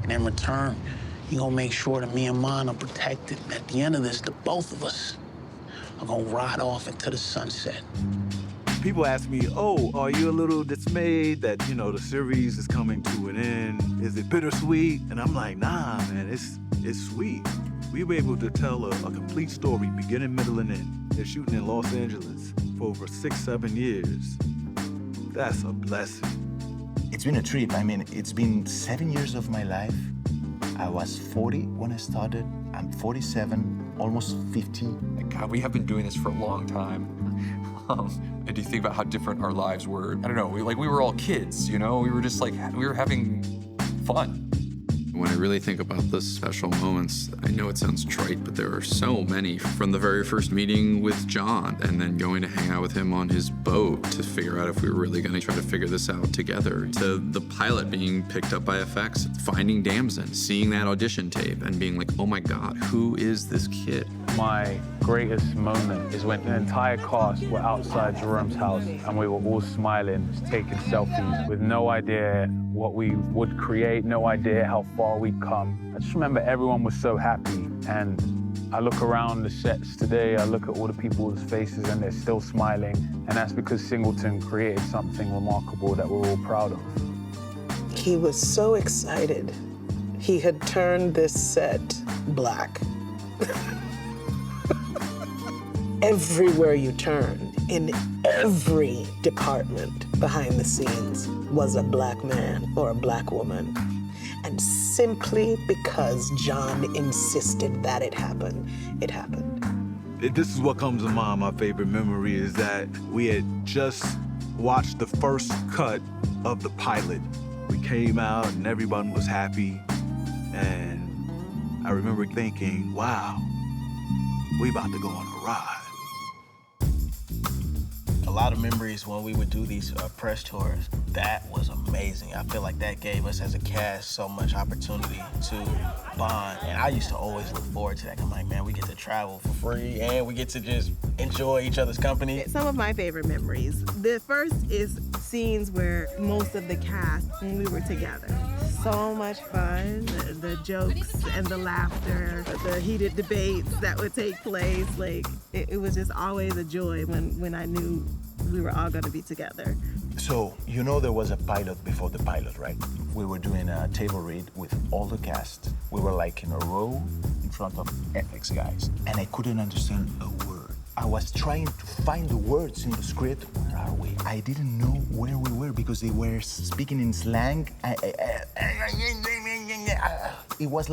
And in return, you gonna make sure that me and mine are protected. And at the end of this, the both of us are gonna ride off into the sunset. People ask me, oh, are you a little dismayed that, the series is coming to an end? Is it bittersweet? And I'm like, nah, man, it's sweet. We were able to tell a complete story, beginning, middle, and end. They're shooting in Los Angeles for over 6-7 years. That's a blessing. It's been a trip. I mean, it's been 7 years of my life. I was 40 when I started. I'm 47, almost 50. God, we have been doing this for a long time. And do you think about how different our lives were? I don't know, we were all kids, We were just we were having fun. When I really think about the special moments, I know it sounds trite, but there are so many. From the very first meeting with John, and then going to hang out with him on his boat to figure out if we were really going to try to figure this out together, to the pilot being picked up by FX, finding Damson, seeing that audition tape, and being like, oh my God, who is this kid? My greatest moment is when the entire cast were outside Jerome's house and we were all smiling, just taking selfies with no idea what we would create, no idea how far we'd come. I just remember everyone was so happy, and I look around the sets today, I look at all the people's faces and they're still smiling, and that's because Singleton created something remarkable that we're all proud of. He was so excited. He had turned this set black. Everywhere you turned, in every department behind the scenes, was a black man or a black woman. And simply because John insisted that it happened, it happened. This is what comes to mind. My favorite memory is that we had just watched the first cut of the pilot. We came out and everyone was happy. And I remember thinking, wow, we about to go on a ride. A lot of memories when we would do these press tours. That was amazing. I feel like that gave us as a cast so much opportunity to bond. And I used to always look forward to that. I'm like, man, we get to travel for free and we get to just enjoy each other's company. Some of my favorite memories. The first is scenes where most of the cast, when we were together. So much fun, the jokes and the laughter, the heated debates that would take place. It was just always a joy when I knew we were all gonna be together. So, there was a pilot before the pilot, right? We were doing a table read with all the cast. We were in a row in front of FX guys, and I couldn't understand a word. I was trying to find the words in the script. Where are we? I didn't know where we were because they were speaking in slang. It was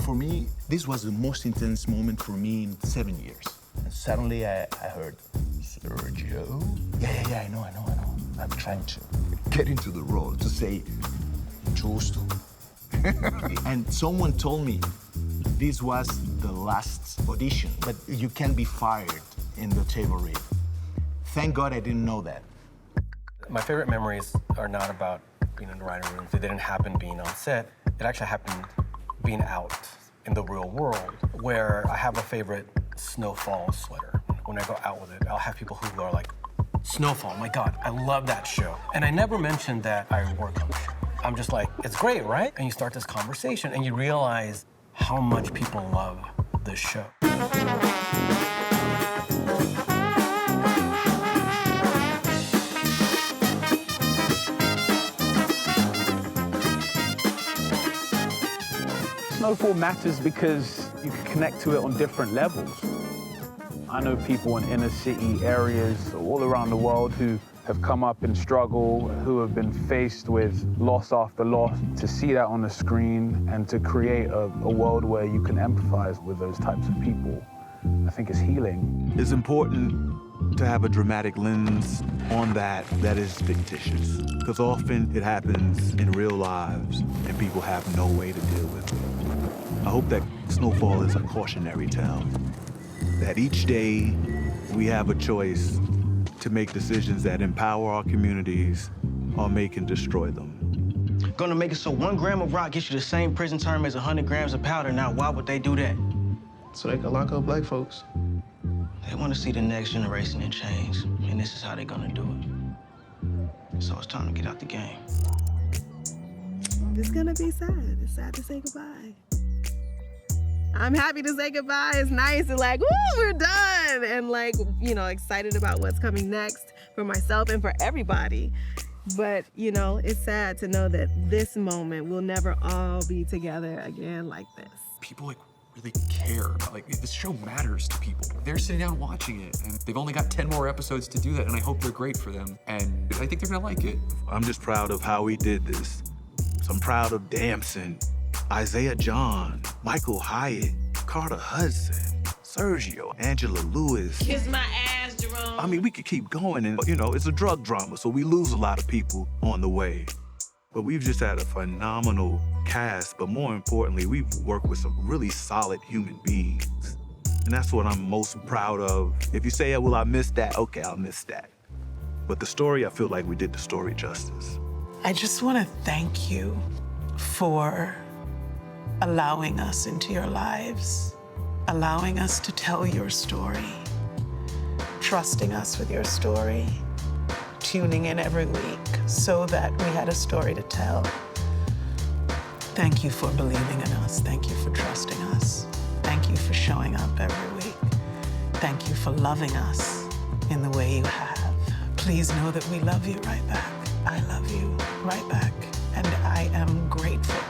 for me, this was the most intense moment for me in 7 years. And suddenly I heard, Sergio? Yeah, I know. I'm trying to get into the role to say, Justo. And someone told me this was the last audition, but you can't be fired in the table read. Thank God I didn't know that. My favorite memories are not about being in the writing room. They didn't happen being on set. It actually happened being out in the real world, where I have a favorite Snowfall sweater. When I go out with it, I'll have people who are like, Snowfall, my God, I love that show. And I never mentioned that I work on the show. I'm just like, it's great, right? And you start this conversation and you realize how much people love this show. Snowfall matters because you can connect to it on different levels. I know people in inner city areas all around the world who have come up in struggle, who have been faced with loss after loss. To see that on the screen and to create a world where you can empathize with those types of people, I think is healing. It's important to have a dramatic lens on that is fictitious, because often it happens in real lives and people have no way to deal with it. I hope that Snowfall is a cautionary tale, that each day we have a choice to make decisions that empower our communities or make and destroy them. Gonna make it so 1 gram of rock gets you the same prison term as 100 grams of powder. Now, why would they do that? So they can lock up black folks. They want to see the next generation in change, and this is how they're gonna do it. So it's time to get out the game. it's gonna be sad. It's sad to say goodbye. I'm happy to say goodbye. It's nice and like, woo, we're done. And like, you know, excited about what's coming next for myself and for everybody. But, you know, it's sad to know that this moment will never all be together again like this. People like really care. Like this show matters to people. They're sitting down watching it, and they've only got 10 more episodes to do that, and I hope they're great for them. And I think they're gonna like it. I'm just proud of how we did this. So I'm proud of Damson, Isaiah John, Michael Hyatt, Carter Hudson, Sergio, Angela Lewis. Kiss my ass, Jerome. I mean, we could keep going, and you know, it's a drug drama, so we lose a lot of people on the way. But we've just had a phenomenal cast, but more importantly, we've worked with some really solid human beings. And that's what I'm most proud of. If you say, well, I missed that, okay, I'll miss that. But the story, I feel like we did the story justice. I just want to thank you for allowing us into your lives, allowing us to tell your story, trusting us with your story, tuning in every week so that we had a story to tell. Thank you for believing in us. Thank you for trusting us. Thank you for showing up every week. Thank you for loving us in the way you have. Please know that we love you right back. I love you right back. And I am grateful